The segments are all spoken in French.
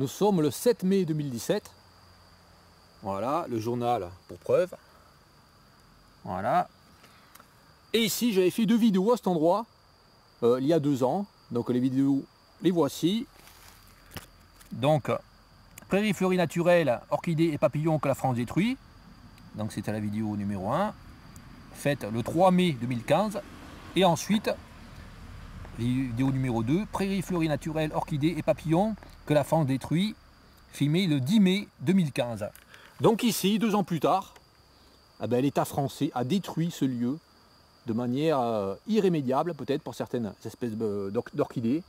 Nous sommes le 7 mai 2017. Voilà, le journal pour preuve. Voilà. Et ici, j'avais fait 2 vidéos à cet endroit, il y a 2 ans. Donc les vidéos, les voici. Donc, prairies fleuries naturelles, orchidées et papillons que la France détruit. Donc c'était la vidéo numéro 1, faite le 3 mai 2015. Et ensuite, vidéo numéro 2, prairies fleuries naturelles, orchidées et papillons que la France détruit, filmée le 10 mai 2015. Donc ici, 2 ans plus tard, l'État français a détruit ce lieu de manière irrémédiable, peut-être pour certaines espèces d'orchidées.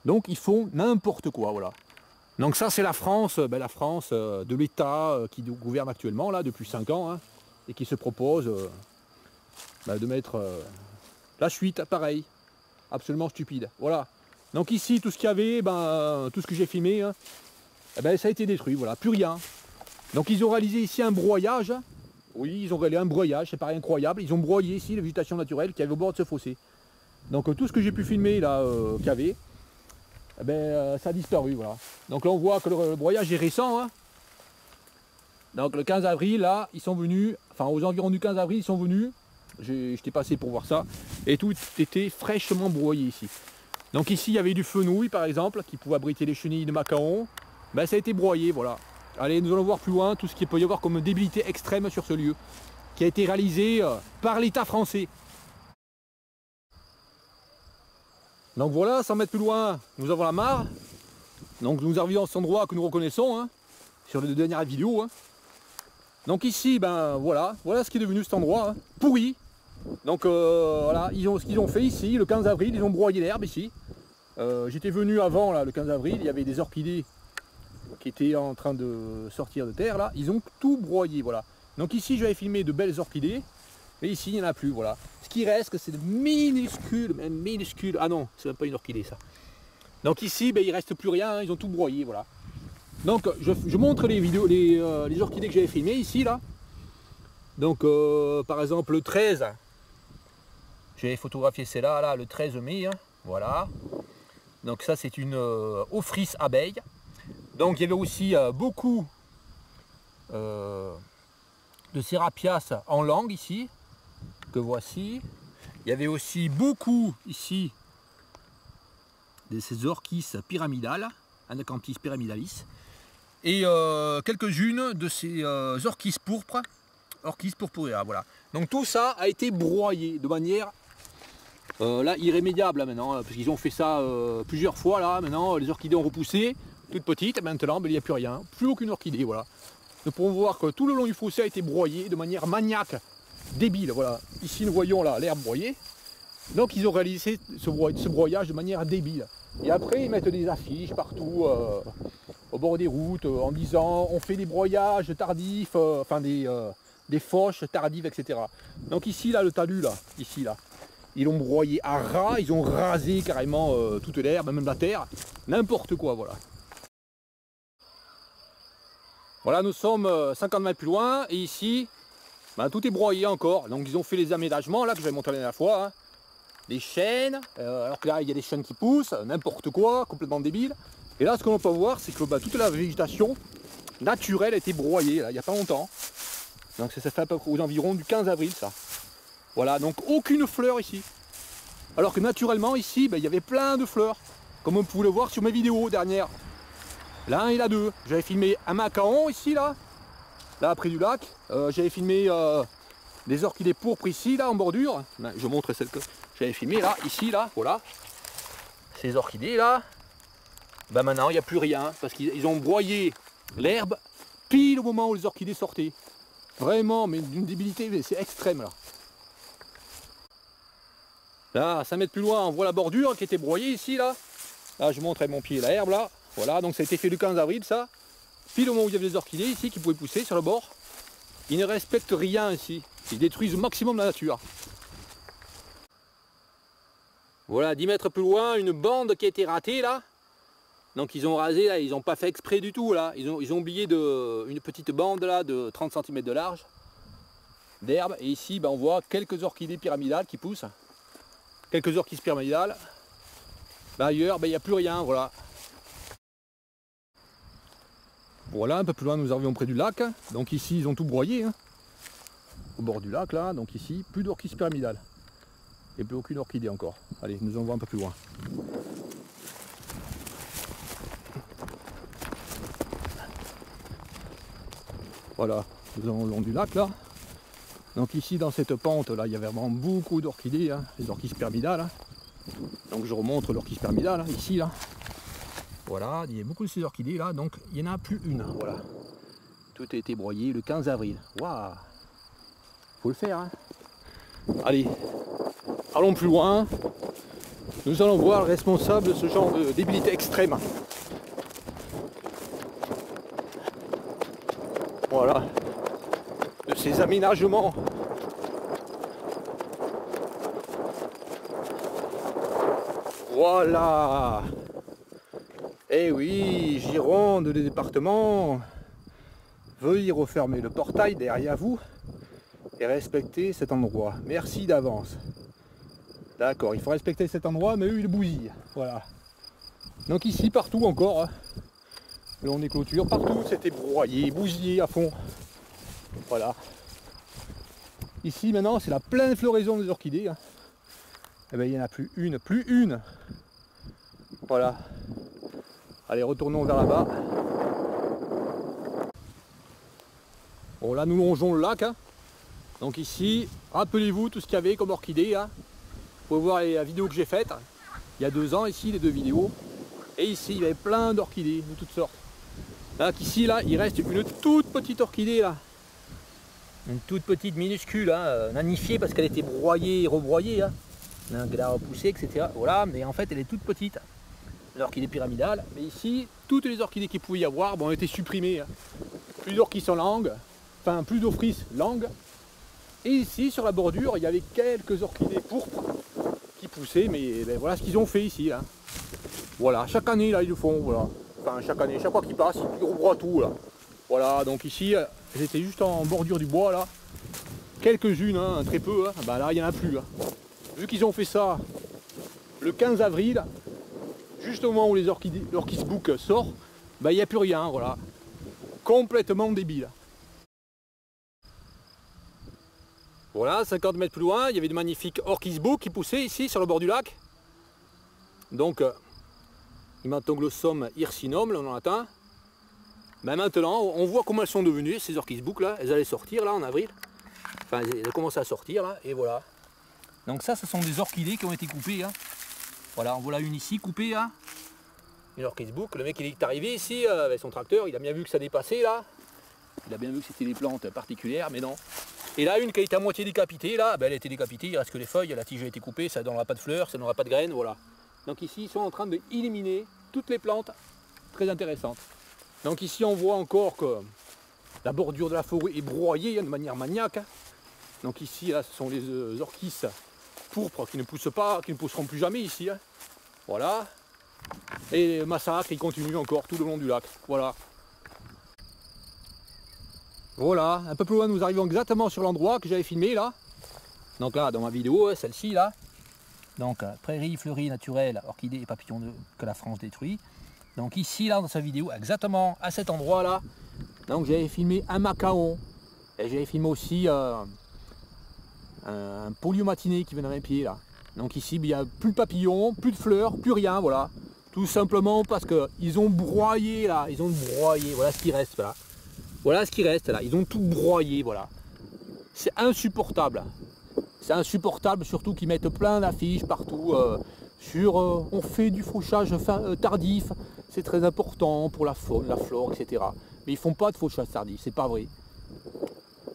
Donc ils font n'importe quoi, voilà. Donc ça c'est la France de l'État qui gouverne actuellement, là, depuis 5 ans, hein, et qui se propose de mettre la suite, pareil, absolument stupide. Voilà. Donc ici, tout ce qu'il y avait, tout ce que j'ai filmé, hein, ça a été détruit, voilà, plus rien. Donc ils ont réalisé ici un broyage. Oui, ils ont réalisé un broyage, c'est pas incroyable. Ils ont broyé ici la végétation naturelle qui avait au bord de ce fossé. Donc tout ce que j'ai pu filmer là, qu'il y avait, ça a disparu, voilà. Donc là on voit que le broyage est récent, hein. Donc le 15 avril, là, ils sont venus, enfin aux environs du 15 avril, ils sont venus. J'étais passé pour voir ça. Et tout était fraîchement broyé ici. Donc ici, il y avait du fenouil, par exemple, qui pouvait abriter les chenilles de macaron. Ça a été broyé, voilà. Allez, nous allons voir plus loin tout ce qu'il peut y avoir comme débilité extrême sur ce lieu, qui a été réalisé par l'État français. Donc voilà, 100 mètres plus loin, nous avons la mare. Donc nous arrivons à cet endroit que nous reconnaissons, hein, sur les dernières vidéos. Hein. Donc ici, voilà ce qui est devenu cet endroit, hein, pourri. Donc voilà, ce qu'ils ont fait ici, le 15 avril, ils ont broyé l'herbe ici. J'étais venu avant, là, le 15 avril, il y avait des orchidées qui étaient en train de sortir de terre, là. Ils ont tout broyé, voilà. Donc ici, j'avais filmé de belles orchidées, mais ici, il n'y en a plus, voilà. Ce qui reste, c'est de minuscules, ah non, c'est même pas une orchidée, ça. Donc ici, il ne reste plus rien, hein, ils ont tout broyé, voilà. Donc je montre les vidéos, les orchidées que j'avais filmées ici, là. Donc par exemple le 13, j'ai photographié celle-là, là, le 13 mai, hein, voilà. Donc ça c'est une ophrys abeille. Donc il y avait aussi beaucoup de Serapias en langue ici, que voici. Il y avait aussi beaucoup ici de ces orchis pyramidales, Anacanthis pyramidalis. Et quelques-unes de ces orchis pourpres, orchis purpurea, voilà. Donc tout ça a été broyé de manière là irrémédiable là, maintenant, parce qu'ils ont fait ça plusieurs fois là. Maintenant les orchidées ont repoussé, toutes petites. Maintenant il n'y a plus rien, plus aucune orchidée, voilà. Nous pouvons voir que tout le long du fossé a été broyé de manière maniaque, débile, voilà. Ici nous voyons là l'herbe broyée. Donc ils ont réalisé ce broyage de manière débile. Et après ils mettent des affiches partout au bord des routes en disant on fait des broyages tardifs, des fauches tardives, etc. Donc ici là le talus là, ici là, ils l'ont broyé à ras, ils ont rasé carrément toute l'herbe, même la terre, n'importe quoi, voilà. Voilà, nous sommes 50 mètres plus loin et ici, tout est broyé encore. Donc ils ont fait les aménagements là que je vais montrer la dernière fois. Hein. Des chênes, alors que là il y a des chênes qui poussent, n'importe quoi, complètement débile. Et là ce qu'on peut voir c'est que toute la végétation naturelle a été broyée là, il n'y a pas longtemps. Donc ça fait à peu près aux environs du 15 avril ça. Voilà, donc aucune fleur ici. Alors que naturellement ici, il y avait plein de fleurs, comme on pouvait le voir sur mes vidéos dernières. La 1 et la 2. J'avais filmé un macaon ici là près du lac. J'avais filmé des orchidées pourpres ici là en bordure. Je montre celle que j'avais filmée là, ici là, voilà. Ces orchidées là. Maintenant il n'y a plus rien parce qu'ils ont broyé l'herbe pile au moment où les orchidées sortaient. Vraiment, mais d'une débilité, c'est extrême là. Là, 5 mètres plus loin, on voit la bordure qui était broyée ici là. Là, je montre avec mon pied la herbe là. Voilà, donc ça a été fait le 15 avril ça. Pile au moment où il y avait des orchidées ici qui pouvaient pousser sur le bord. Ils ne respectent rien ici. Ils détruisent au maximum la nature. Voilà, 10 mètres plus loin, une bande qui a été ratée là. Donc ils ont rasé là, ils n'ont pas fait exprès du tout là. Ils ont oublié une petite bande là de 30 cm de large d'herbe. Et ici on voit quelques orchidées pyramidales qui poussent. Quelques orchis pyramidales. Ailleurs, il n'y a plus rien, voilà. Voilà, un peu plus loin, nous arrivons près du lac. Donc ici, ils ont tout broyé, hein, au bord du lac, là. Donc ici, plus d'orchis pyramidales. Et plus aucune orchidée encore. Allez, nous en voyons un peu plus loin. Voilà, nous allons le long du lac, là. Donc ici, dans cette pente, là, il y a vraiment beaucoup d'orchidées, hein, les orchis pyramidales. Hein. Donc je remonte l'orchis pyramidale, hein, ici, là. Voilà, il y a beaucoup de ces orchidées, là. Donc il n'y en a plus une, voilà. Tout a été broyé le 15 avril. Waouh! Faut le faire, hein. Allez, allons plus loin. Nous allons voir le responsable de ce genre de débilité extrême. Voilà. De ces aménagements. Voilà. Eh oui, Gironde, le département. Veuillez refermer le portail derrière vous et respecter cet endroit. Merci d'avance. D'accord, il faut respecter cet endroit, mais eux ils bousillent. Voilà. Donc ici, partout encore, hein, le long des clôtures, partout c'était broyé, bousillé à fond. Voilà. Ici maintenant, c'est la pleine floraison des orchidées. Hein. Et bien il n'y en a plus une, plus une. Voilà. Allez, retournons vers là-bas. Bon, là nous longeons le lac. Hein. Donc ici, rappelez-vous tout ce qu'il y avait comme orchidées. Hein. Vous pouvez voir la vidéo que j'ai faite. Il y a 2 ans ici, les 2 vidéos. Et ici, il y avait plein d'orchidées de toutes sortes. Là, ici, là, il reste une toute petite orchidée là. Une toute petite minuscule, hein, nanifiée parce qu'elle était broyée et rebroyée. Hein. Elle a repoussé, etc. Voilà, mais en fait, elle est toute petite. L'orchidée pyramidale. Mais ici, toutes les orchidées qu'il pouvait y avoir ont été supprimées. Hein. Plus d'orchis en langue, enfin plus d'ophrys langue. Et ici, sur la bordure, il y avait quelques orchidées pourpres qui poussaient, mais ben, voilà ce qu'ils ont fait ici. Hein. Voilà, chaque année, là, ils le font, voilà. Enfin, chaque année, chaque fois qu'ils passent, ils rebroient tout, là. Voilà, donc ici, j'étais juste en bordure du bois, là. Quelques-unes, hein, très peu, hein. Ben, là, il n'y en a plus. Hein. Vu qu'ils ont fait ça le 15 avril, juste au moment où l'Orchis Book sort, ben, il n'y a plus rien, voilà. Complètement débile. Voilà, 50 mètres plus loin, il y avait de magnifiques Orchis Book qui poussaient ici, sur le bord du lac. Donc, Himatoglossum hirsinum, là on en atteint. Ben maintenant, on voit comment elles sont devenues, ces Orchis Book là. Elles allaient sortir là en avril. Enfin, elles ont commencé à sortir là, et voilà. Donc ça, ce sont des orchidées qui ont été coupées. Hein. Voilà, en voilà une ici coupée. Hein. Une Orchis Book. Le mec il est arrivé ici avec son tracteur, il a bien vu que ça dépassait là. Il a bien vu que c'était des plantes particulières, mais non. Et là, une qui a été à moitié décapitée, là, ben, elle a été décapitée, il reste que les feuilles, la tige a été coupée, ça ne donnera pas de fleurs, ça n'aura pas de graines, voilà. Donc ici, ils sont en train d'éliminer toutes les plantes très intéressantes. Donc ici, on voit encore que la bordure de la forêt est broyée de manière maniaque. Donc ici, là, ce sont les orchis pourpres qui ne poussent pas, qui ne pousseront plus jamais ici. Hein. Voilà. Et le massacre, il continue encore tout le long du lac. Voilà. Voilà, un peu plus loin, nous arrivons exactement sur l'endroit que j'avais filmé là. Donc là, dans ma vidéo, celle-ci là. Donc, prairie fleurie naturelle, orchidées et papillons que la France détruit. Donc ici, là, dans sa vidéo, exactement à cet endroit là. Donc j'avais filmé un macaon. Et j'avais filmé aussi un poliomatiné qui venait à mes pieds là. Donc ici, il n'y a plus de papillons, plus de fleurs, plus rien, voilà. Tout simplement parce qu'ils ont broyé là, ils ont broyé, voilà ce qui reste là. Voilà ce qui reste là, ils ont tout broyé, voilà. C'est insupportable. C'est insupportable, surtout qu'ils mettent plein d'affiches partout sur on fait du fauchage tardif, c'est très important pour la faune, la flore, etc. Mais ils font pas de fauchage tardif, c'est pas vrai.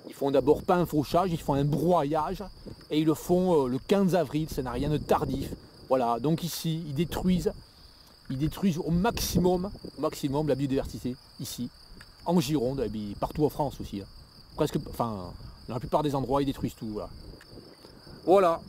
Ils font d'abord pas un fauchage, ils font un broyage et ils le font le 15 avril, ça n'a rien de tardif. Voilà, donc ici, ils détruisent au maximum la biodiversité ici. En Gironde, et puis partout en France aussi. Hein. Presque, enfin, dans la plupart des endroits, ils détruisent tout. Voilà. Voilà.